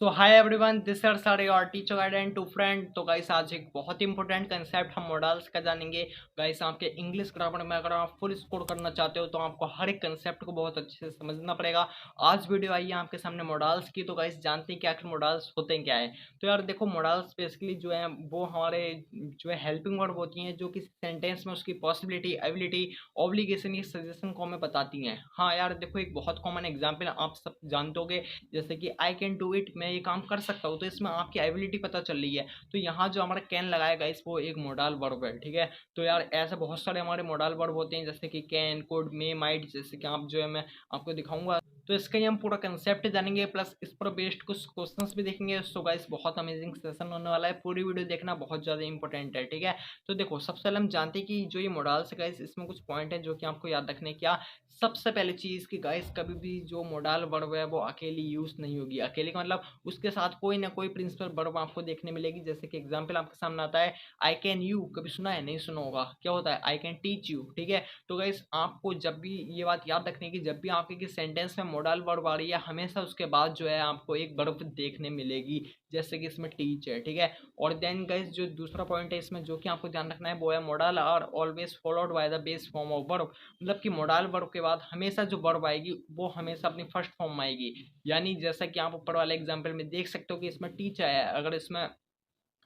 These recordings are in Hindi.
So hi everyone, this are सारे और teacher guide and to friend. तो गाइस आज एक बहुत इंपॉर्टेंट कंसेप्ट हम मॉडल्स का जानेंगे। गाइस आपके इंग्लिश ग्रामर में अगर आप फुल स्कोर करना चाहते हो तो आपको हर एक कंसेप्ट को बहुत अच्छे से समझना पड़ेगा। आज वीडियो आई है आपके सामने मॉडल्स की। तो गाइस जानते हैं कि आखिर मॉडल्स होते हैं क्या है। तो यार देखो, मॉडल्स बेसिकली जो है वो हमारे जो है हेल्पिंग वर्ब होती हैं, जो किसी सेंटेंस में उसकी पॉसिबिलिटी, एबिलिटी, ऑब्लिगेशन या सजेशन को हमें बताती हैं। हाँ यार देखो, एक बहुत कॉमन एग्जाम्पल आप सब जानते होगे, जैसे कि आई कैन डू इट, मैं ये काम कर सकता हूँ। तो इसमें आपकी एबिलिटी पता चल रही है। तो यहाँ जो हमारा कैन लगाएगा इस वो एक मॉडल वर्ब है, ठीक है। तो यार ऐसे बहुत सारे हमारे मॉडल वर्ब होते हैं, जैसे कि कैन, कुड, मे, माइट, जैसे कि आप जो है मैं आपको दिखाऊंगा। तो इसका ही हम पूरा कंसेप्ट जानेंगे, प्लस इस पर बेस्ड कुछ क्वेश्चंस भी देखेंगे। सो गाइस बहुत अमेजिंग सेशन होने वाला है, पूरी वीडियो देखना बहुत ज़्यादा इंपॉर्टेंट है, ठीक है। तो देखो, सबसे पहले हम जानते हैं कि जो ये मॉडल्स है गाइस, इसमें कुछ पॉइंट है जो कि आपको याद रखने क्या। सबसे पहले चीज़ कि गाइस कभी भी जो मॉडल वर्ब है वो अकेली यूज़ नहीं होगी। अकेले का मतलब उसके साथ कोई ना कोई प्रिंसिपल वर्ब आपको देखने मिलेगी। जैसे कि एग्जांपल आपके सामने आता है, आई कैन यू, कभी सुना है? नहीं सुना होगा। क्या होता है? आई कैन टीच यू, ठीक है। तो गाइस आपको जब भी ये बात याद रखनी है कि जब भी आपके किसी सेंटेंस में मॉडल वर्ब आ रही है, हमेशा उसके बाद जो है आपको एक वर्ब देखने मिलेगी, जैसे कि इसमें टीच है, ठीक है। और देन गाइस जो दूसरा पॉइंट है इसमें जो कि आपको ध्यान रखना है वो है, modal are always followed by the base form of verb. मतलब कि मॉडल वर्ब के बाद हमेशा जो वर्ब आएगी वो हमेशा अपनी फर्स्ट फॉर्म में आएगी। यानी जैसा कि आप ऊपर वाले एग्जांपल में देख सकते हो कि इसमें टीच आया है, अगर इसमें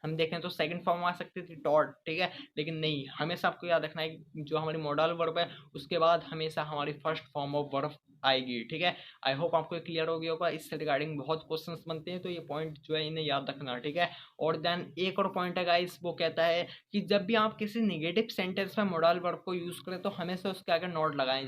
हम देखें तो सेकंड फॉर्म आ सकती थी टॉट, ठीक है। लेकिन नहीं, हमेशा आपको याद रखना है कि जो हमारी मॉडल वर्ब है उसके बाद हमेशा हमारी फर्स्ट फॉर्म ऑफ वर्ब आएगी, ठीक है। आई होप आपको क्लियर हो गया होगा। इससे रिगार्डिंग बहुत क्वेश्चंस बनते हैं, तो ये पॉइंट जो है इन्हें याद रखना, ठीक है। और देन एक और पॉइंट है गाइस, वो कहता है कि जब भी आप किसी नेगेटिव सेंटेंस में मॉडल वर्ब को यूज करें तो हमेशा उसके आगे नॉट लगाएं।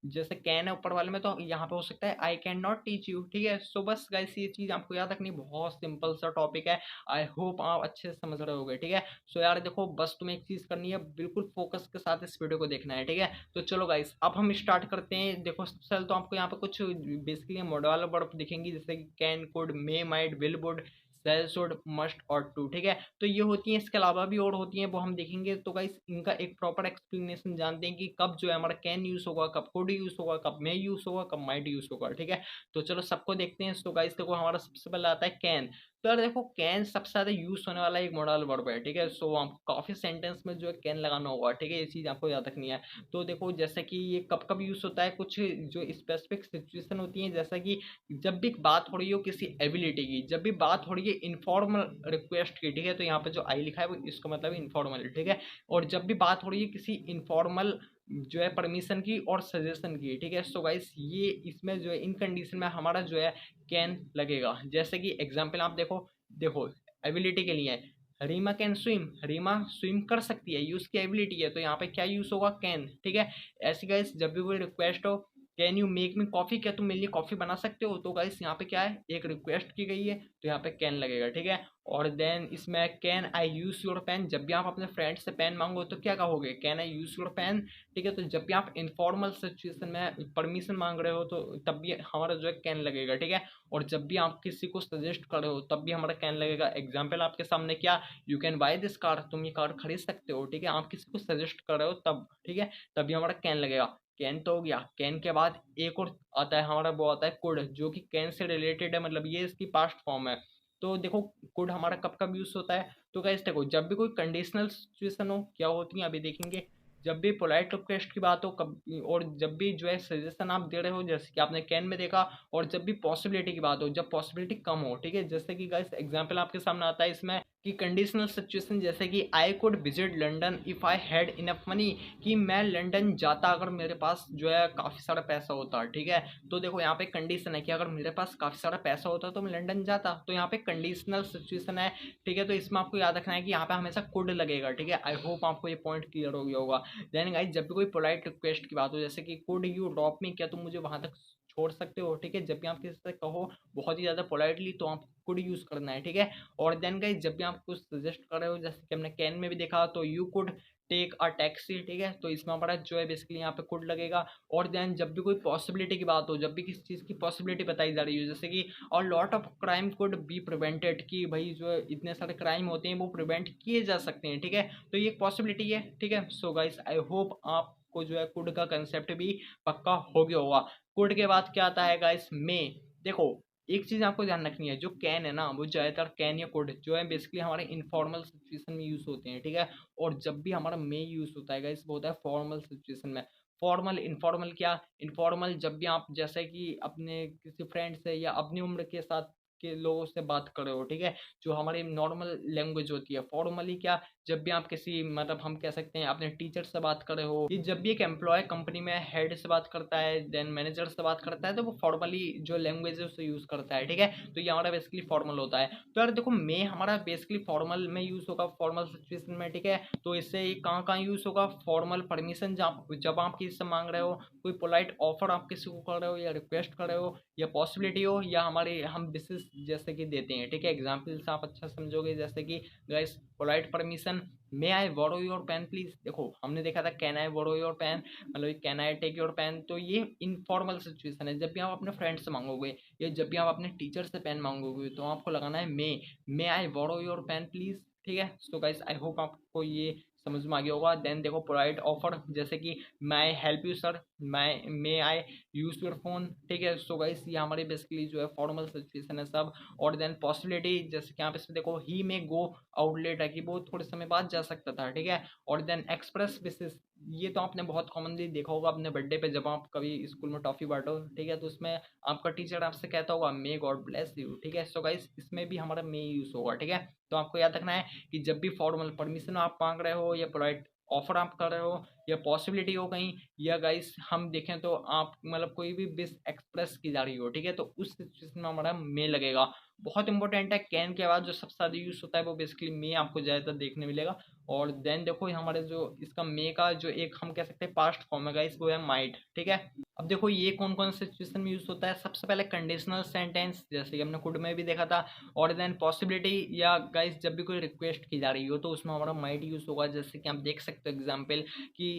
जैसे कैन है ऊपर वाले में, तो यहाँ पे हो सकता है I can not teach you, ठीक है। सो बस गाइस ये चीज आपको याद रखनी, बहुत सिंपल सा टॉपिक है। आई होप आप अच्छे से समझ रहे होगे, ठीक है। सो यार देखो, बस तुम्हें एक चीज करनी है, बिल्कुल फोकस के साथ इस वीडियो को देखना है, ठीक है। तो चलो गाइस अब हम स्टार्ट करते हैं। देखो सबसे पहले तो आपको यहाँ पे कुछ बेसिकली मॉडल वर्ब दिखेंगी, जैसे कि can, could, may, might, will, would, shall, should, must और टू, ठीक है। तो ये होती हैं, इसके अलावा भी और होती हैं, वो हम देखेंगे। तो गाइस इनका एक प्रॉपर एक्सप्लेनेशन जानते हैं कि कब जो है हमारा कैन यूज होगा, कब कुड यूज होगा, कब मे यूज होगा, कब माइट यूज होगा, ठीक है। तो चलो सबको देखते हैं। तो गाइस देखो, हमारा सबसे पहले आता है कैन। तो यार देखो, कैन सबसे ज्यादा यूज होने वाला एक मॉडल वर्ब है, ठीक है। सो आपको काफी सेंटेंस में जो है कैन लगाना होगा, ठीक है। ये चीज आपको याद रखनी है। तो देखो जैसे कि ये कब कब यूज होता है, कुछ जो स्पेसिफिक सिचुएशन होती है, जैसा कि जब भी बात हो रही हो किसी एबिलिटी की, जब भी बात हो रही है इनफॉर्मल रिक्वेस्ट की, ठीक है। तो यहाँ पे जो आई लिखा है वो इसका मतलब इनफॉर्मल, ठीक है। और जब भी बात हो रही है किसी इनफॉर्मल जो है परमिशन की और सजेशन की, ठीक है। सो गाइस ये इसमें जो है इन कंडीशन में हमारा जो है कैन लगेगा। जैसे कि एग्जाम्पल आप देखो, देखो एबिलिटी के लिए है, Reema can swim, Reema swim कर सकती है, यूज की एबिलिटी है, तो यहाँ पे क्या यूज होगा? कैन, ठीक है। ऐसे गाइस जब भी कोई रिक्वेस्ट हो, can you make me coffee, क्या तुम मेरे लिए कॉफी बना सकते हो, तो गाइस यहाँ पे क्या है, एक रिक्वेस्ट की गई है, तो यहाँ पे कैन लगेगा, ठीक है। और देन इसमें can I use your pen, जब भी आप अपने फ्रेंड से पेन मांगो तो क्या कहोगे? Can I use your pen, ठीक है। तो जब भी आप इनफॉर्मल सिचुएशन में परमिशन मांग रहे हो तो तब भी हमारा जो है कैन लगेगा, ठीक है। और जब भी आप किसी को सजेस्ट कर रहे हो तब भी हमारा कैन लगेगा। एग्जाम्पल आपके सामने क्या, you can by this car, तुम ये कार खरीद सकते हो, ठीक है। आप किसी को सजेस्ट कर रहे हो तब, ठीक है, तभी हमारा कैन लगेगा। कैन तो हो गया। कैन के बाद एक और आता है हमारा, वो आता है कुड, जो कि कैन से रिलेटेड है, मतलब ये इसकी पास्ट फॉर्म है। तो देखो कुड हमारा कब कब यूज होता है, तो गाइस देखो, जब भी कोई कंडीशनल सिचुएशन हो, क्या होती है अभी देखेंगे। जब भी पोलाइट रिक्वेस्ट की बात हो, कब, और जब भी जो है सजेशन आप दे रहे हो, जैसे कि आपने कैन में देखा। और जब भी पॉसिबिलिटी की बात हो, जब पॉसिबिलिटी कम हो, ठीक है। जैसे कि गाइस एग्जांपल आपके सामने आता है इसमें कि कंडीशनल सिचुएशन, जैसे कि I could visit London if I had enough money, कि मैं लंदन जाता अगर मेरे पास जो है काफ़ी सारा पैसा होता, ठीक है। तो देखो यहाँ पे कंडीशन है कि अगर मेरे पास काफ़ी सारा पैसा होता तो मैं लंदन जाता, तो यहाँ पे कंडीशनल सिचुएशन है, ठीक है। तो इसमें आपको याद रखना है कि यहाँ पे हमेशा कुड लगेगा, ठीक है। आई होप आपको ये पॉइंट क्लियर हो गया होगा। देन गाइस जब भी कोई पोलाइट रिक्वेस्ट की बात हो, जैसे कि कुड यू ड्रॉप मी, क्या तुम मुझे वहां तक छोड़ सकते हो, ठीक है। जब भी आप किसी से कहो बहुत ही ज़्यादा पोलाइटली, तो आप कुड यूज़ करना है, ठीक है। और देन गाइस जब भी आप कुछ सजेस्ट कर रहे हो, जैसे कि हमने कैन में भी देखा, तो you could take a taxi, ठीक है। तो इसमें हमारा जो है बेसिकली यहाँ पे कुड लगेगा। और देन जब भी कोई पॉसिबिलिटी की बात हो, जब भी किसी चीज़ की पॉसिबिलिटी बताई जा रही हो, जैसे कि और lot of crime could be prevented, कि भाई जो है इतने सारे क्राइम होते हैं वो प्रिवेंट किए जा सकते हैं, ठीक है। तो ये एक पॉसिबिलिटी है, ठीक है। सो गाइस आई होप आपको जो है कुड का कंसेप्ट भी पक्का हो गया होगा। कुड के बाद क्या आता है गाइस? मे। देखो एक चीज़ आपको ध्यान रखनी है, जो कैन है ना, वो ज़्यादातर कैन या कुड जो है बेसिकली हमारे इनफॉर्मल सिचुएशन में यूज़ होते हैं, ठीक है? और जब भी हमारा मे यूज़ होता है गाइस, वो होता है फॉर्मल सिचुएशन में। फॉर्मल, इनफॉर्मल क्या? इनफॉर्मल जब भी आप जैसे कि अपने किसी फ्रेंड से या अपनी उम्र के साथ के लोगों से बात कर रहे हो, ठीक है? जो हमारी नॉर्मल लैंग्वेज होती है। फॉर्मली क्या? जब भी आप किसी मतलब हम कह सकते हैं अपने टीचर से बात कर रहे हो, ये जब भी एक एम्प्लॉय कंपनी में हेड से बात करता है, देन मैनेजर से बात करता है, तो वो फॉर्मली जो लैंग्वेज है उसे यूज़ करता है, ठीक है? तो ये हमारा बेसिकली फॉर्मल होता है। तो यार देखो, मे हमारा बेसिकली फॉर्मल में यूज़ होगा, फॉर्मल सिचुएशन में, ठीक है? तो इससे ये कहाँ-कहाँ यूज़ होगा? फॉर्मल परमिशन जब आप किसी से माँग रहे हो, कोई पोलाइट ऑफर आप किसी को कर रहे हो या रिक्वेस्ट कर रहे हो या पॉसिबिलिटी हो या हमारे हम विशेस जैसे कि देते हैं, ठीक है? एग्ज़ाम्पल से आप अच्छा समझोगे, जैसे कि guys polite permission, may I borrow your pen please. देखो, हमने देखा था can I borrow your pen, मतलब can I take your pen, तो ये इनफॉर्मल सिचुएशन है। जब भी आप अपने फ्रेंड से माँगोगे या जब भी आप अपने टीचर से पेन माँगोगे, तो आपको लगाना है मे I borrow your pen please, ठीक है? सो गाइस आई होप आपको ये समझ में आ गया होगा। देन देखो पोलाइट ऑफर, जैसे कि may I help you sir, may I use your phone, ठीक है? सो गाइस ये हमारी बेसिकली जो है फॉर्मल सिचुएशन है सब। और देन पॉसिबिलिटी, जैसे कि आप इसमें देखो ही में गो आउट लेट है कि वो थोड़े समय बाद जा सकता था, ठीक है? और देन एक्सप्रेस विशेस, ये तो आपने बहुत कॉमनली देखा होगा अपने बर्थडे पे, जब आप कभी स्कूल में टॉफ़ी बाँटो, ठीक है? तो उसमें आपका टीचर आपसे कहता होगा मे गॉड ब्लेस यू, ठीक है? सो गाइस इसमें भी हमारा मे यूज़ होगा, ठीक है? तो आपको याद रखना है कि जब भी फॉर्मल परमिशन आप माँग रहे हो या पोलाइट ऑफर आप कर रहे हो या पॉसिबिलिटी हो कहीं, या गाइस हम देखें तो आप मतलब कोई भी विश एक्सप्रेस की जा रही हो, ठीक है? तो उस सिचुएशन में हमारा मे लगेगा। बहुत इंपॉर्टेंट है, कैन के बाद जो सबसे ज़्यादा यूज़ होता है वो बेसिकली मे आपको ज़्यादातर देखने मिलेगा। और देन देखो हमारे जो इसका मे का जो एक हम कह सकते हैं पास्ट फॉर्म है गाइस, वो है माइट, ठीक है? अब देखो ये कौन-कौन से सिचुएशन में यूज़ होता है। सबसे पहले कंडीशनल सेंटेंस, जैसे कि हमने कुड में भी देखा था। और देन पॉसिबिलिटी, या गाइस जब भी कोई रिक्वेस्ट की जा रही हो तो उसमें हमारा माइट यूज़ होगा। जैसे कि आप देख सकते हो एग्जांपल कि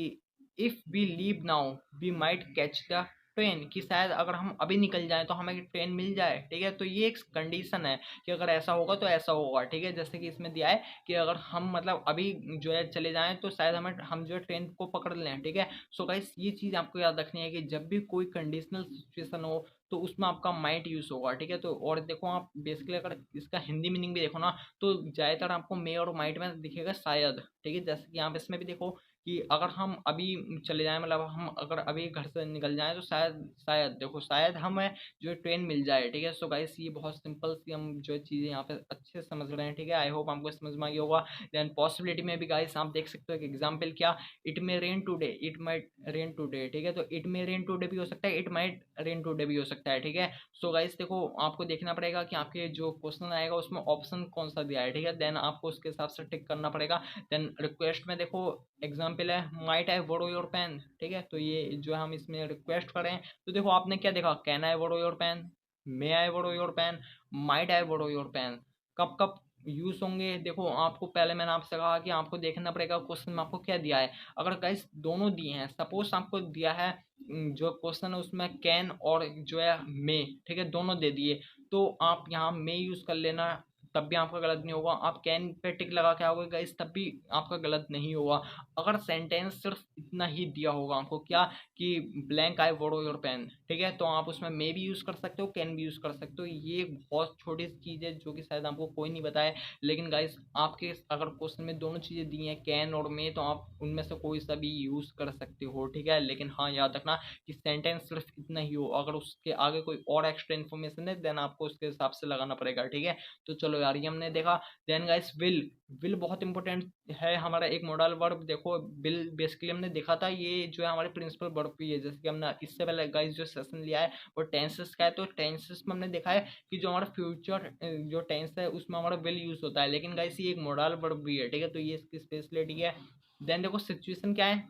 if we leave now we might catch the train, कि शायद अगर हम अभी निकल जाएँ तो हमें ट्रेन मिल जाए, ठीक है? तो ये एक कंडीशन है कि अगर ऐसा होगा तो ऐसा होगा, ठीक है? जैसे कि इसमें दिया है कि अगर हम मतलब अभी जो है चले जाएँ तो शायद हम जो है ट्रेन को पकड़ लें, ठीक है? सो गाइस ये चीज़ आपको याद रखनी है कि जब भी कोई कंडीशनल सिचुएशन हो तो उसमें आपका माइट यूज़ होगा, ठीक है? तो और देखो आप बेसिकली अगर इसका हिंदी मीनिंग भी देखो ना, तो ज़्यादातर आपको मे और माइट में दिखेगा शायद, ठीक है? जैसे कि आप इसमें भी देखो कि अगर हम अभी चले जाएँ, मतलब हम अगर अभी घर से निकल जाएँ तो शायद शायद देखो शायद हमें जो है ट्रेन मिल जाए, ठीक है? सो गाइस ये बहुत सिंपल सी हम जो है चीज़ें यहाँ पे अच्छे से समझ रहे हैं, ठीक है? आई होप आपको समझ में आ गया होगा। देन पॉसिबिलिटी में भी गाइस आप देख सकते हो कि एग्जांपल क्या, it may rain today, it might rain today, ठीक है? तो इट मे रेन टुडे भी हो सकता है, इट माइट रेन टुडे भी हो सकता है, ठीक है? सो गाइस देखो आपको देखना पड़ेगा कि आपके जो क्वेश्चन आएगा उसमें ऑप्शन कौन सा दिया है, ठीक है? देन आपको उसके हिसाब से टिक करना पड़ेगा। देन रिक्वेस्ट में देखो एग्जांपल है might I borrow your pen, ठीक है? तो ये जो हम इसमें रिक्वेस्ट करें, तो देखो आपने क्या देखा, can I borrow your pen, may I borrow your pen, might I borrow your pen, कब कब यूज होंगे। देखो आपको पहले मैंने आपसे कहा कि आपको देखना पड़ेगा क्वेश्चन में आपको क्या दिया है। अगर गाइस दोनों दिए हैं, सपोज आपको दिया है जो क्वेश्चन है उसमें कैन और जो है मे, ठीक है, दोनों दे दिए, तो आप यहाँ मे यूज कर लेना, तब भी आपका गलत नहीं होगा। आप कैन पे टिक लगा के आओगे गाइस, तब भी आपका गलत नहीं होगा। अगर सेंटेंस सिर्फ इतना ही दिया होगा आपको क्या, कि blank I borrow your pen, ठीक है, तो आप उसमें मे भी यूज़ कर सकते हो, कैन भी यूज़ कर सकते हो। ये एक बहुत छोटी सी चीज़ है जो कि शायद आपको कोई नहीं बताए, लेकिन गाइस आपके अगर क्वेश्चन में दोनों चीज़ें दी हैं कैन और मे, तो आप उनमें से कोई सा भी यूज़ कर सकते हो, ठीक है? लेकिन हाँ याद रखना कि सेंटेंस सिर्फ इतना ही हो, अगर उसके आगे कोई और एक्स्ट्रा इन्फॉर्मेशन है देन आपको उसके हिसाब से लगाना पड़ेगा, ठीक है? तो चलो यार ये हमने देखा। देन गाइस विल बहुत इंपॉर्टेंट है हमारा एक मॉडल वर्ब। देखो विल बेसिकली हमने देखा था, ये जो है हमारे प्रिंसिपल वर्ब भी है। जैसे कि हमने इससे पहले गाइस जो सेशन लिया है वो टेंसेस का है, तो टेंसेस में हमने देखा है कि जो हमारा फ्यूचर जो टेंस है उसमें हमारा विल यूज होता है, लेकिन गाइस ये एक मॉडल वर्ब भी है, ठीक है? तो ये इसकी स्पेशलिटी है। देन देखो सिचुएशन क्या है,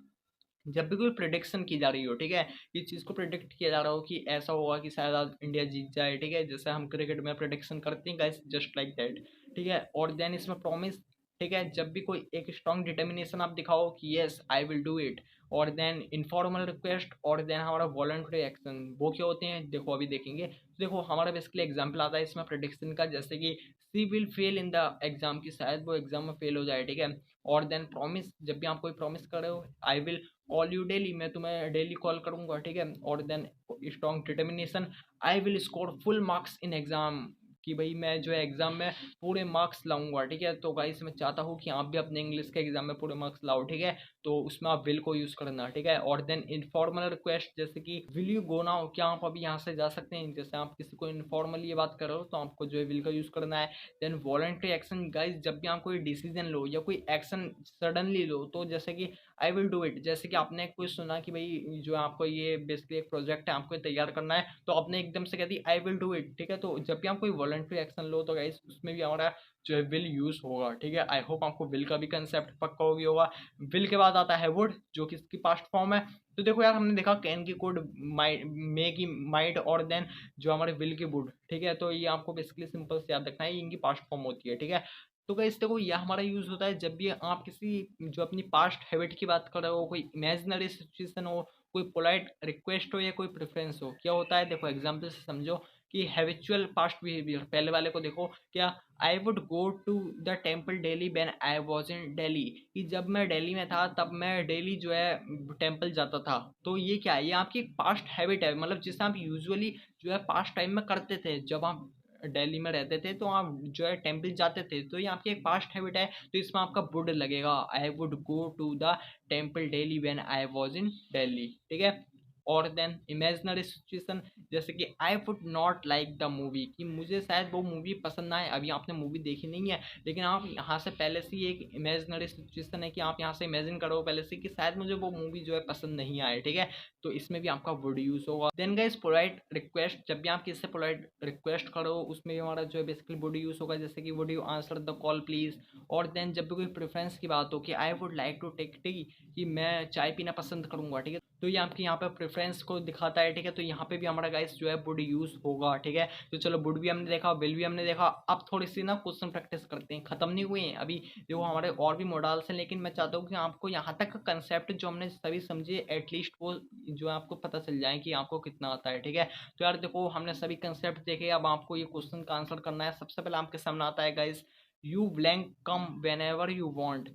जब भी कोई प्रिडिक्शन की जा रही हो, ठीक है, इस चीज़ को प्रिडिक्ट किया जा रहा हो कि ऐसा होगा कि शायद आज इंडिया जीत जाए, ठीक है, जैसे हम क्रिकेट में प्रिडिक्शन करते हैं गाइस, जस्ट लाइक दैट, ठीक है? और देन इसमें प्रॉमिस, ठीक है, जब भी कोई एक स्ट्रॉन्ग डिटर्मिनेशन आप दिखाओ कि yes I will do it. और देन इनफॉर्मल रिक्वेस्ट, और देन हमारा वॉलंटरी एक्शन, वो क्या होते हैं देखो अभी देखेंगे। तो देखो हमारा बेसिकली एग्जाम्पल आता है इसमें प्रिडिक्शन का, जैसे कि she will fail in the exam, की शायद वो एग्जाम में फेल हो जाए, ठीक है? और देन प्रॉमिस, जब भी आप कोई प्रॉमिस कर रहे हो, I will call you daily, मैं तुम्हें डेली कॉल करूंगा, ठीक है। और then strong determination, I will score full marks in exam, कि भाई मैं जो है एग्जाम में पूरे मार्क्स लाऊंगा, ठीक है। तो गाइस मैं चाहता हूँ कि आप भी अपने इंग्लिश के एग्जाम में पूरे मार्क्स लाओ, ठीक है। तो उसमें आप विल को यूज करना, ठीक है। और देन इनफॉर्मल रिक्वेस्ट, जैसे कि विल यू गो नाउ, क्या आप अभी यहाँ से जा सकते हैं, जैसे आप किसी को इनफॉर्मली ये बात कर रहे हो तो आपको जो है विल का यूज करना है। देन वॉलंटरी एक्शन, गाइस जब भी आप कोई डिसीजन लो या कोई एक्शन सडनली लो, तो जैसे कि आई विल डू इट, जैसे कि आपने कोई सुना कि भाई जो आपको ये बेसिकली एक प्रोजेक्ट है, आपको ये तैयार करना है, तो आपने एकदम से कह दी आई विल डू इट, ठीक है। तो जब भी आप कोई वॉलंटरी एक्शन लो तो गाइस उसमें भी हमारा जो है विल यूज होगा, ठीक है। आई होप आपको विल का भी कंसेप्ट पक्का हो गया होगा। विल के बाद आता है वुड, जो कि इसकी पास्ट फॉर्म है। तो देखो यार, हमने देखा कैन की कोड, मे की माइट, और देन जो हमारे विल की वुड, ठीक है। तो ये आपको बेसिकली सिंपल से याद रखना है, ये इनकी पास्ट फॉर्म होती है, ठीक है। तो गाइस देखो, यह हमारा यूज होता है जब भी आप किसी जो अपनी पास्ट हैबिट की बात कर रहे हो, कोई इमेजिनरी सिचुएशन हो, कोई पोलाइट रिक्वेस्ट हो या कोई प्रेफरेंस हो। क्या होता है, देखो एग्जाम्पल से समझो कि हैबिचुअल पास्ट बिहेवियर, पहले वाले को देखो, क्या I would go to the temple daily when I was in Delhi, कि जब मैं दिल्ली में था तब मैं डेली जो है टेम्पल जाता था। तो ये क्या है, ये आपकी पास्ट हैबिट है, मतलब जिसे आप यूजुअली जो है पास्ट टाइम में करते थे, जब आप दिल्ली में रहते थे तो आप जो है टेम्पल जाते थे, तो ये आपकी एक पास्ट हैबिट है। तो इसमें आपका वुड लगेगा, I would go to the temple daily when I was in Delhi, ठीक है। और देन इमेजिनरी सिचुएशन, जैसे कि I would not like the movie, कि मुझे शायद वो मूवी पसंद ना आए, अभी आपने मूवी देखी नहीं है, लेकिन आप यहाँ से पहले से ही एक इमेजिनरी सिचुएशन है कि आप यहाँ से इमेजिन करो पहले से कि शायद मुझे वो मूवी जो है पसंद नहीं आए, ठीक है। तो इसमें भी आपका वुड यूज होगा। देन गाइस पोलाइट रिक्वेस्ट, जब भी आप किसी से पोलाइट रिक्वेस्ट करो उसमें भी हमारा जो है बेसिकली वुड यूज होगा, जैसे कि would you answer the call please. और देन जब भी कोई प्रेफरेंस की बात हो कि I would like to take tea, कि मैं चाय पीना पसंद करूंगा, ठीक है। तो ये आपके यहाँ पे प्रेफरेंस को दिखाता है, ठीक है। तो यहाँ पे भी हमारा गाइस जो है वुड यूज होगा, ठीक है। तो चलो, वुड भी हमने देखा, विल भी हमने देखा। अब थोड़ी सी ना क्वेश्चन प्रैक्टिस करते हैं, खत्म नहीं हुए हैं अभी, देखो हमारे और भी मॉडल्स हैं, लेकिन मैं चाहता हूँ कि आपको यहाँ तक का कंसेप्ट जो हमने सभी समझे एटलीस्ट वो जो है आपको पता चल जाए कि आपको कितना आता है, ठीक है। तो यार देखो, हमने सभी कंसेप्ट देखे, अब आपको ये क्वेश्चन का आंसर करना है। सबसे पहले आपके सामने आता है guys, you blank come whenever you want,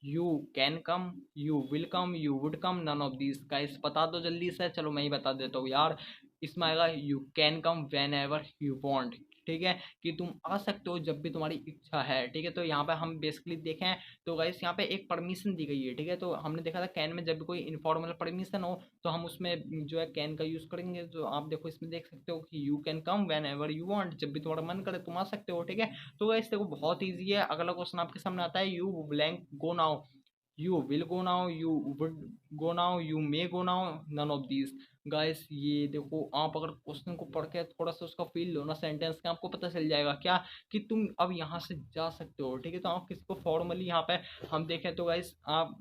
you can come, you will come, you would come, none of this. Guys बता दो जल्दी से, चलो मैं ही बता देता हूँ यार। इसमें आएगा you can come whenever you want, ठीक है, कि तुम आ सकते हो जब भी तुम्हारी इच्छा है, ठीक है। तो यहाँ पे हम बेसिकली देखें तो गाइस यहाँ पे एक परमिशन दी गई है, ठीक है। तो हमने देखा था कैन में जब भी कोई इनफॉर्मल परमिशन हो तो हम उसमें जो है कैन का यूज करेंगे। तो आप देखो इसमें देख सकते हो कि you can come whenever you want, जब भी तुम्हारा मन करे तुम आ सकते हो, ठीक है। तो गाइस देखो बहुत ईजी है। अगला क्वेश्चन आपके सामने आता है, you blank go now, you will go now, you would go now, you may go now, none of these। Guys ये देखो, आप अगर क्वेश्चन को पढ़ के थोड़ा सा उसका फील लो ना सेंटेंस का, आपको पता चल जाएगा क्या, कि तुम अब यहाँ से जा सकते हो, ठीक है। तो आप किसी को फॉर्मली यहाँ पे हम देखें तो गाइस आप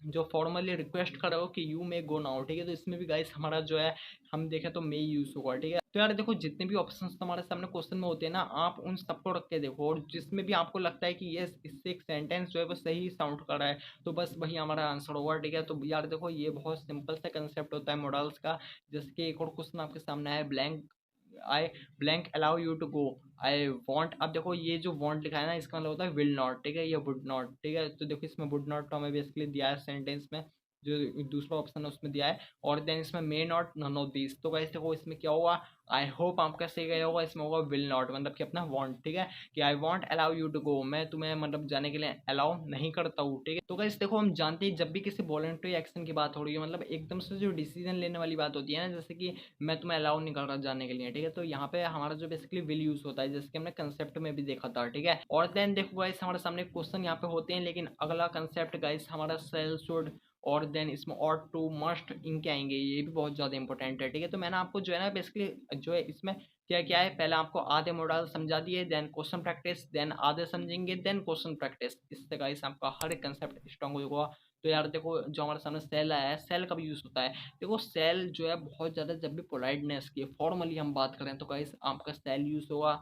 जो फॉर्मली रिक्वेस्ट कर रहे हो कि यू मे गो नाउ, ठीक है। तो इसमें भी गाइस हमारा जो है हम देखें तो मे यूज होगा, ठीक है। तो यार देखो, जितने भी ऑप्शंस तुम्हारे सामने क्वेश्चन में होते हैं ना, आप उन सबको रख के देखो, और जिसमें भी आपको लगता है कि ये इससे एक सेंटेंस जो है वो सही साउंड कर रहा है, तो बस वही हमारा आंसर होगा, ठीक है। तो यार देखो, ये बहुत सिंपल सा कंसेप्ट होता है मॉडल्स का। जैसे कि एक और क्वेश्चन आपके सामने है, blank I blank allow you to go, I want. अब देखो ये जो वॉन्ट लिखा है ना, इसका मतलब होता है विल नॉट, ठीक है, या वुड नॉट, ठीक है। तो देखो इसमें वुड नॉट तो हमें बेसिकली दिया है सेंटेंस में, जो दूसरा ऑप्शन है उसमें दिया है। और देन इसमें may not, none of this. तो गाइस देखो इसमें क्या हुआ, आई होप आपका सही गया होगा, इसमें होगा विल नॉट, मतलब कि अपना वांट, ठीक है, कि I want allow you to go, मैं तुम्हें मतलब जाने के लिए अलाउ नहीं करता हूँ, ठीक है। तो गाइस देखो, हम जानते हैं जब भी किसी वॉलंटरी एक्शन की बात हो रही है, मतलब एकदम से जो डिसीजन लेने वाली बात होती है ना, जैसे कि मैं तुम्हें अलाउ नहीं कर रहा जाने के लिए, ठीक है। तो यहाँ पे हमारा जो बेसिकली विल यूज होता है, जैसे कि हमने कंसेप्ट में भी देखा था, ठीक है। और देन देखो गाइस, हमारे सामने क्वेश्चन यहाँ पे होते हैं, लेकिन अगला कंसेप्ट गाइस हमारा सेल शुड, और देन इसमें और टू मस्ट इनके आएंगे, ये भी बहुत ज़्यादा इंपॉर्टेंट है, ठीक है। तो मैंने आपको जो है ना बेसिकली जो है इसमें क्या क्या है, पहले आपको आधे मॉडल समझा दिए, देन क्वेश्चन प्रैक्टिस, देन आधे समझेंगे, देन क्वेश्चन प्रैक्टिस। इससे गाइस आपका हर एक कंसेप्ट स्ट्रॉन्ग होगा। तो यार देखो, जो हमारे सामने सेल आया है, सेल कब यूज़ होता है, देखो सेल जो है बहुत ज़्यादा जब भी पोलाइटनेस की फॉर्मली हम बात करें तो गाइस आपका सेल यूज़ होगा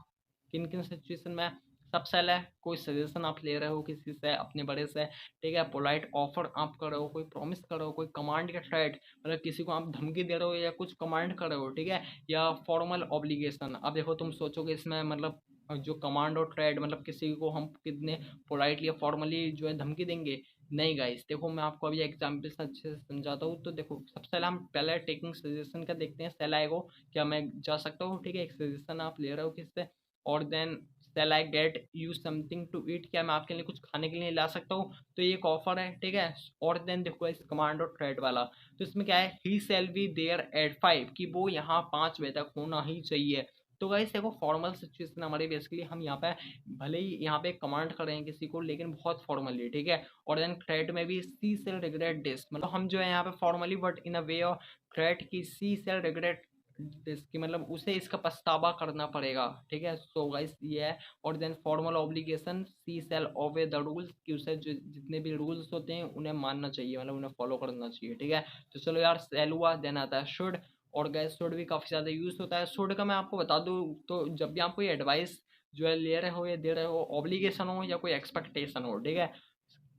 किन किन सिचुएशन में। सब सेल है, कोई सजेशन आप ले रहे हो किसी से, अपने बड़े से, ठीक है, पोलाइट ऑफर आप कर रहे हो, कोई प्रॉमिस कर रहे हो, कोई कमांड या थ्रेट, मतलब किसी को आप धमकी दे रहे हो या कुछ कमांड कर रहे हो, ठीक है, या फॉर्मल ऑब्लिगेशन। अब देखो तुम सोचोगे इसमें मतलब जो कमांड और थ्रेट, मतलब किसी को हम कितने पोलाइटली या फॉर्मली जो है धमकी देंगे, नहीं गाइस, देखो मैं आपको अभी एग्जाम्पल से अच्छे से समझाता हूँ। तो देखो सबसे पहले हम पहले टेकिंग सजेशन का देखते हैं, सेल आई गो, क्या मैं जा सकता हूँ, ठीक है, एक सजेशन आप ले रहे हो किससे, और then shall I get you something to eat, क्या मैं आपके लिए कुछ खाने के लिए ला सकता हूँ, तो ये एक ऑफर है, ठीक है। और देन देखो इस कमांड और थ्रेड वाला, तो इसमें क्या है, ही सेल बी देयर एट 5, कि वो यहाँ 5 बजे तक होना ही चाहिए। तो गाइस देखो फॉर्मल सिचुएशन हमारी बेसिकली, हम यहाँ पे भले ही यहाँ पे कमांड कर रहे हैं किसी को, लेकिन बहुत फॉर्मली, ठीक है। और देन थ्रेट में भी सी सेल रिग्रेट दिस, मतलब हम जो है यहाँ पे formally but in a way of threat की सी सेल रिग्रेट दिस की, मतलब उसे इसका पछतावा करना पड़ेगा, ठीक है। सो गाइस ये है। और then formal obligation she shall obey the rules, कि उसे जो जितने भी रूल्स होते हैं उन्हें मानना चाहिए, मतलब उन्हें फॉलो करना चाहिए, ठीक है। तो चलो यार सेल हुआ, देन आता है शुड। और गैस शुड भी काफ़ी ज़्यादा यूज होता है। शुड का मैं आपको बता दूँ, तो जब भी आप कोई एडवाइस जो है ले रहे हो या दे रहे हो, ऑब्लिगेशन हो या कोई एक्सपेक्टेशन हो, ठीक है।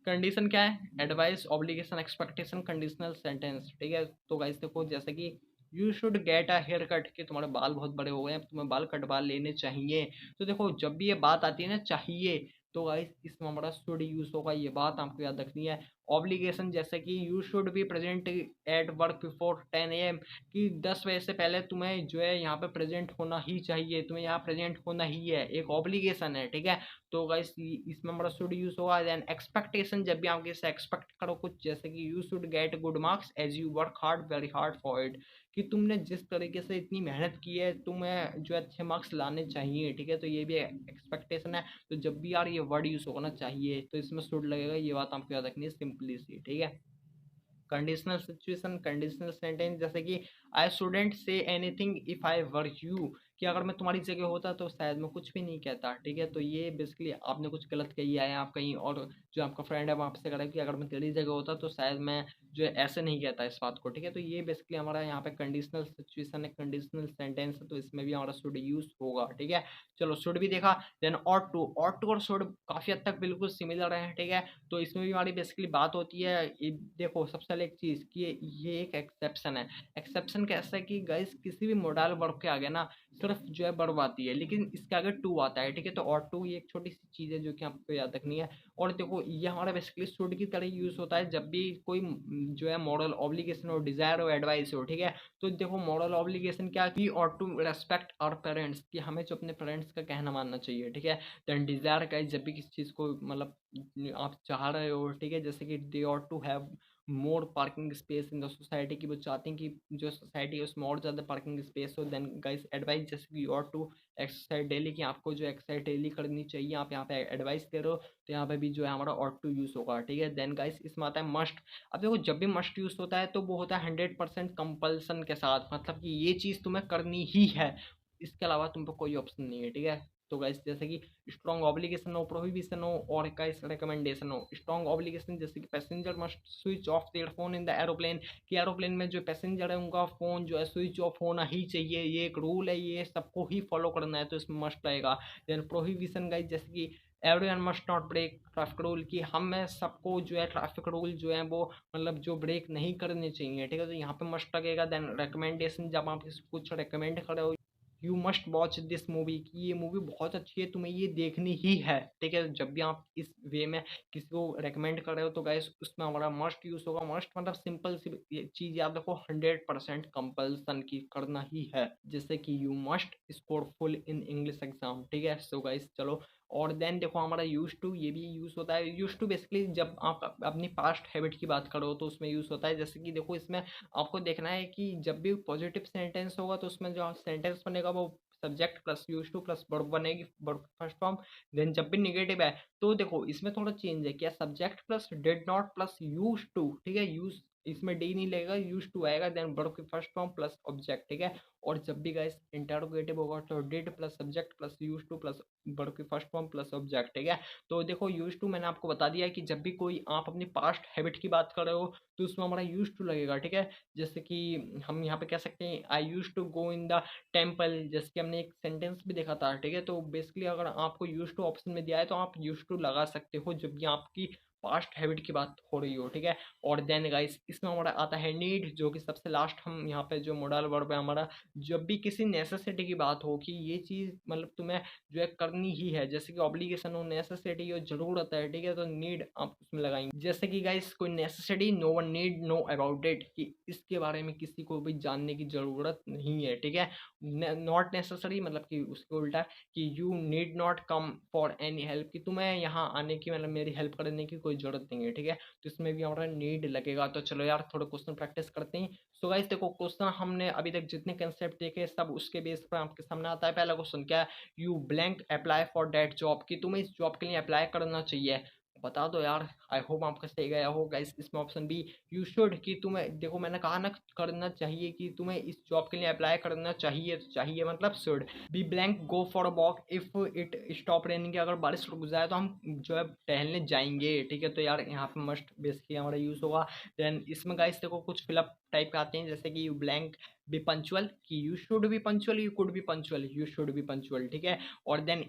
कंडीशन क्या है, advice, obligation, expectation, conditional sentence, ठीक है। तो गाइस देखो जैसे कि you should get a haircut, कि तुम्हारे बाल बहुत बड़े हो गए हैं, तुम्हें बाल कटवा लेने चाहिए। तो देखो जब भी ये बात आती है ना चाहिए, तो गाइस इसमें हमारा शुड यूज होगा, ये बात आपको याद रखनी है। ऑब्लिगेशन जैसे कि you should be present at work before 10 AM, कि 10 बजे से पहले तुम्हें जो है यहाँ पे प्रेजेंट होना ही चाहिए, तुम्हें यहाँ प्रेजेंट होना ही है, एक ऑब्लिगेशन है, ठीक है। तो गाइस इसमें हमारा शुड यूज होगा। देन एक्सपेक्टेशन, जब भी आप इससे एक्सपेक्ट करो कुछ, जैसे कि you should get good marks as you work hard very hard for it, कि तुमने जिस तरीके से इतनी मेहनत की है, तुम्हें जो अच्छे मार्क्स लाने चाहिए, ठीक है। तो ये भी एक्सपेक्टेशन है। तो जब भी यार ये वर्ड यूज होगा ना चाहिए, तो इसमें शुड लगेगा, ये बात आपको याद रखनी है सिंपली सी, ठीक है। कंडीशनल सिचुएशन, कंडीशनल सेंटेंस, जैसे कि I shouldn't say anything if I were you, कि अगर मैं तुम्हारी जगह होता तो शायद मैं कुछ भी नहीं कहता, ठीक है। तो ये बेसिकली आपने कुछ गलत कही है, आप कहीं और जो आपका फ्रेंड है वो आपसे कह रहा है कि अगर मैं तेरी जगह होता तो शायद मैं जो है ऐसे नहीं कहता इस बात को, ठीक है। तो ये बेसिकली हमारा यहाँ पे कंडीशनल सिचुएशन है, कंडीशनल सेंटेंस है, तो इसमें भी हमारा शुड यूज होगा, ठीक है। चलो शुड भी देखा। Then ought to, ought to और शुड काफी हद तक बिल्कुल सिमिलर है, ठीक है। तो इसमें भी हमारी बेसिकली बात होती है, ये देखो सबसे पहले एक चीज़ कि ये एक एक्सेप्शन है। एक्सेप्शन कैसा है कि गाइस किसी भी मोडाल वर्ब के आगे ना सिर्फ जो है वर्ब आती है, लेकिन इसके आगे टू आता है, ठीक है। तो और टू ये एक छोटी सी चीज़ है जो कि आपको याद रखनी है। और देखो ये हमारा बेसिकली शुड की तरह यूज होता है जब भी कोई जो है मॉरल ऑब्लिगेशन हो, डिजायर हो, एडवाइस हो, ठीक है। तो देखो मॉरल ऑब्लिगेशन क्या की, और टू रेस्पेक्ट आवर पेरेंट्स, कि हमें जो अपने पेरेंट्स का कहना मानना चाहिए, ठीक है। देन डिजायर का जब भी किसी चीज़ को मतलब आप चाह रहे हो, ठीक है, जैसे कि they ought to have more parking space in the society, की वो चाहते हैं कि जो सोसाइटी है उसमें और ज़्यादा पार्किंग स्पेस हो। देन गाइस एडवाइस, जैसे कि ऑट टू एक्सरसाइज डेली, कि आपको जो एक्सरसाइज डेली करनी चाहिए, आप यहाँ पे एडवाइस दे रहे हो, तो यहाँ पे भी जो है हमारा ऑट टू यूज़ होगा, ठीक है। देन गाइस इसमें आता है मस्ट। अब देखो जब भी मस्ट यूज़ होता है तो वो होता है 100% कंपल्सन के साथ, मतलब कि ये चीज़ तुम्हें करनी ही है, इसके अलावा तुम पे कोई ऑप्शन नहीं है, ठीक है। तो गाइस जैसे कि स्ट्रॉन्ग ऑब्लिगेशन हो, प्रोहिबिशन हो, और गाइस रिकमेंडेशन हो। स्ट्रॉन्ग ऑब्लिगेशन जैसे कि passenger must switch of their phone in the aeroplane, कि एरोप्लेन में जो पैसेंजर है उनका फोन जो है स्विच ऑफ होना ही चाहिए, ये एक रूल है, ये सबको ही फॉलो करना है, तो इसमें मस्ट रहेगा। देन प्रोहिबिशन गाइस जैसे कि everyone must not break traffic rule, की हमें सबको जो है ट्रैफिक रूल जो है वो मतलब जो ब्रेक नहीं करने चाहिए, ठीक है। तो यहाँ पे मस्ट लगेगा। देन रिकमेंडेशन, जब आप कुछ रिकमेंड करे हो, you must watch this movie, की ये मूवी बहुत अच्छी है, तुम्हें ये देखनी ही है, ठीक है। जब भी आप इस वे में किसी को रेकमेंड कर रहे हो, तो गाइस उसमें हमारा मस्ट यूज होगा। मस्ट मतलब सिंपल सी चीज याद रखो, 100% कंपल्सन की करना ही है, जैसे कि you must score full in English exam, ठीक है। सो गाइस चलो। और देन देखो हमारा यूज टू, ये भी यूज होता है। यूज टू बेसिकली जब आप अपनी पास्ट हैबिट की बात करो तो उसमें यूज होता है, जैसे कि देखो इसमें आपको देखना है कि जब भी पॉजिटिव सेंटेंस होगा तो उसमें जो सेंटेंस बनेगा वो subject plus use to plus verb बनेगी, वर्ब फर्स्ट फॉर्म। देन जब भी निगेटिव है तो देखो इसमें थोड़ा चेंज है, क्या subject plus did not plus use to, ठीक है। यूज इसमें डी नहीं लगेगा, यूज टू आएगा, देन वर्ब की फर्स्ट फॉर्म प्लस ऑब्जेक्ट, ठीक है। और जब भी गाइस इंटरोगेटिव होगा तो did plus subject plus use to plus verb की फर्स्ट फॉर्म प्लस ऑब्जेक्ट, ठीक है। तो देखो यूज टू मैंने आपको बता दिया कि जब भी कोई आप अपनी पास्ट हैबिट की बात कर रहे हो तो उसमें हमारा यूज टू लगेगा, ठीक है। जैसे कि हम यहाँ पे कह सकते हैं I used to go in the temple, जैसे कि हमने एक सेंटेंस भी देखा था, ठीक है। तो बेसिकली अगर आपको यूज टू ऑप्शन में दिया है तो आप यूज टू लगा सकते हो जब भी आपकी पास्ट हैबिट की बात हो रही हो, ठीक है। और देन गाइस इसमें हमारा आता है नीड, जो कि सबसे लास्ट हम यहाँ पे जो मोडल वर्ब है हमारा, जब भी किसी नेसेसिटी की बात हो कि ये चीज़ मतलब तुम्हें जो है करनी ही है, जैसे कि ऑब्लिगेशन हो, नेसेसिटी हो, जरूरत है, ठीक है, तो नीड आप उसमें लगाएंगे। जैसे कि गाइस कोई necessity, no one need know about it, कि इसके बारे में किसी को भी जानने की जरूरत नहीं है, ठीक है। नॉट नेसेसरी मतलब कि उसके उल्टा कि you need not come for any help, कि तुम्हें यहाँ आने की मतलब मेरी हेल्प करने की कोई जरूरत नहीं है, ठीक है। तो इसमें भी हमारा नीड लगेगा। तो चलो यार थोड़ा क्वेश्चन प्रैक्टिस करते हैं। सो गाइस देखो क्वेश्चन हमने अभी तक जितने कंसेप्ट देखे सब उसके बेस पर आपके सामने आता है। पहला क्वेश्चन क्या है, you blank apply for that job, कि तुम्हें इस जॉब के लिए अप्लाई करना चाहिए। बता दो यार, आई होप आपका सही गया हो गाइस। इसमें ऑप्शन बी, यू शुड, कि तुम्हें देखो मैंने कहा ना करना चाहिए, कि तुम्हें इस जॉब के लिए अप्लाई करना चाहिए, तो चाहिए मतलब should. B blank, go for a walk if it stop raining, कि अगर बारिश रुक जाए तो हम जो है टहलने जाएंगे, ठीक है। तो यार यहाँ पे मस्ट बेसिकली हमारा यूज होगा। देन इसमें गाइस देखो कुछ फिलअप टाइप के आते हैं, जैसे कि यू ब्लैंक बी पंचुअल, कि you should be punctual, you could be punctual, you should be punctual, ठीक है। और then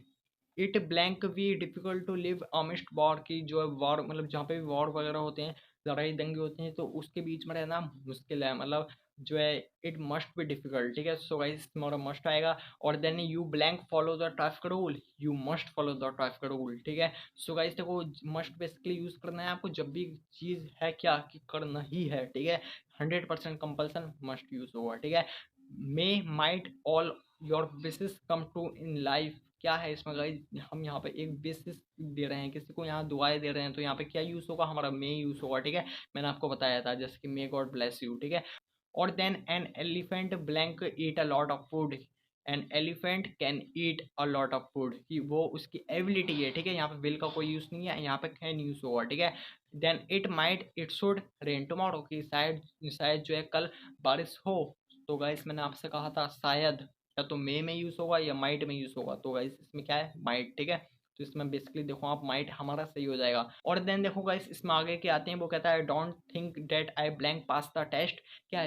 it blank be difficult to live amidst war, की जो है वॉर मतलब जहाँ पे भी वॉर वगैरह होते हैं, लड़ाई दंगे होते हैं, तो उसके बीच में रहना मुश्किल है, मतलब जो है इट मस्ट बी डिफिकल्ट, ठीक है। सो गाइस हमारा मस्ट आएगा। और then you blank follow the traffic rule, you must follow the traffic rule, ठीक है। सो गाइस देखो मस्ट बेसिकली यूज करना है आपको जब भी चीज है क्या कि करना ही है, ठीक है। 100% कंपल्सन मस्ट यूज होगा, ठीक है। May might all your wishes come to in life, क्या है इसमें गाइस, हम यहाँ पे एक बेसिस दे रहे हैं, किसी को यहाँ दुआएं दे रहे हैं, तो यहाँ पे क्या यूज होगा, हमारा मे यूज होगा, ठीक है। मैंने आपको बताया था जैसे कि मे गॉड ब्लेस यू, ठीक है। और then an elephant blank eat a lot of food, an elephant can eat a lot of food, कि वो उसकी एबिलिटी है, ठीक है। यहाँ पे विल का कोई यूज नहीं है, यहाँ पे कैन यूज होगा, ठीक है। Then it might it should rain tomorrow, कि शायद शायद जो है कल बारिश हो। तो गाइस मैंने आपसे कहा था शायद या तो मे में यूज होगा या माइट में यूज होगा, तो गाइस इसमें क्या है माइट, ठीक है। तो इसमें बेसिकली देखो आप माइट हमारा सही हो जाएगा। और देन देखो गाइस इसमें आगे के आते हैं, वो कहता है don't think that I blank pass the test, क्या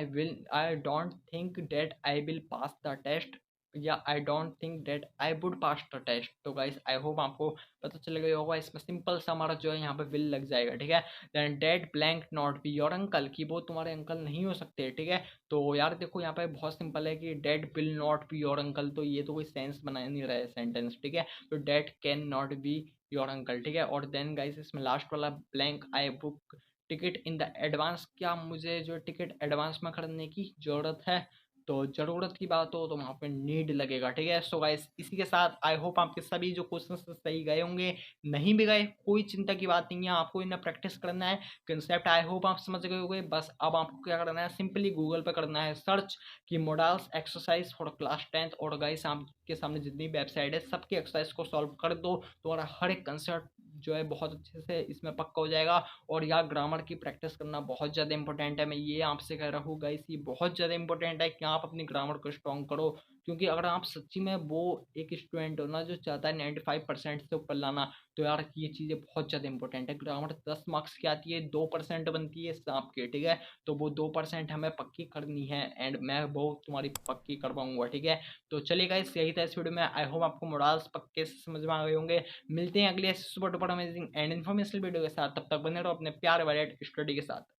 I don't think that I will pass the test, या I don't think that I would pass the test. तो गाइस आई होप आपको पता चल गया होगा, इसमें सिंपल सा हमारा जो है यहाँ पे विल लग जाएगा, ठीक है। Then that blank not be your uncle, की वो तुम्हारे अंकल नहीं हो सकते, ठीक है। तो यार देखो यहाँ पे बहुत सिंपल है कि that will not be your uncle, तो ये तो कोई सेंस बना नहीं रहा है सेंटेंस, ठीक है। तो date can not be your uncle, ठीक है। और देन गाइस इसमें लास्ट वाला blank I book ticket in the advance, क्या मुझे जो टिकट एडवांस में खरीदने की ज़रूरत है, तो ज़रूरत की बात हो तो वहाँ पे नीड लगेगा, ठीक है। सो गाइस इसी के साथ आई होप आपके सभी जो क्वेश्चन सही गए होंगे, नहीं भी गए कोई चिंता की बात नहीं है, आपको इन्हें प्रैक्टिस करना है। कंसेप्ट आई होप आप समझ गए होंगे। बस अब आपको क्या करना है, सिंपली गूगल पे करना है सर्च कि models exercise for class 10th, और गाइस आपके सामने जितनी वेबसाइट है सबकी एक्सरसाइज को सॉल्व कर दो, तुम्हारा हर एक कंसेप्ट जो है बहुत अच्छे से इसमें पक्का हो जाएगा। और यार ग्रामर की प्रैक्टिस करना बहुत ज़्यादा इंपॉर्टेंट है, मैं ये आपसे कह रहा हूँ गाइस, ये बहुत ज़्यादा इंपॉर्टेंट है कि आप अपनी ग्रामर को स्ट्रॉन्ग करो। क्योंकि अगर आप सच्ची में वो एक स्टूडेंट हो ना जो चाहता है 95% से ऊपर लाना, तो यार ये चीज़ें बहुत ज़्यादा इंपॉर्टेंट है। ग्रामर 10 मार्क्स की आती है, 2% बनती है सांप के, ठीक है। तो वो 2% हमें पक्की करनी है, एंड मैं वो तुम्हारी पक्की करवाऊंगा, ठीक है। तो चलिए गाइस यही था इस वीडियो में, आई होप आपको मॉडल्स पक्के से समझ में आ गए होंगे। मिलते हैं अगले super duper amazing and information video के साथ, तब तक बने रहो अपने प्यारे वाले स्टडी के साथ।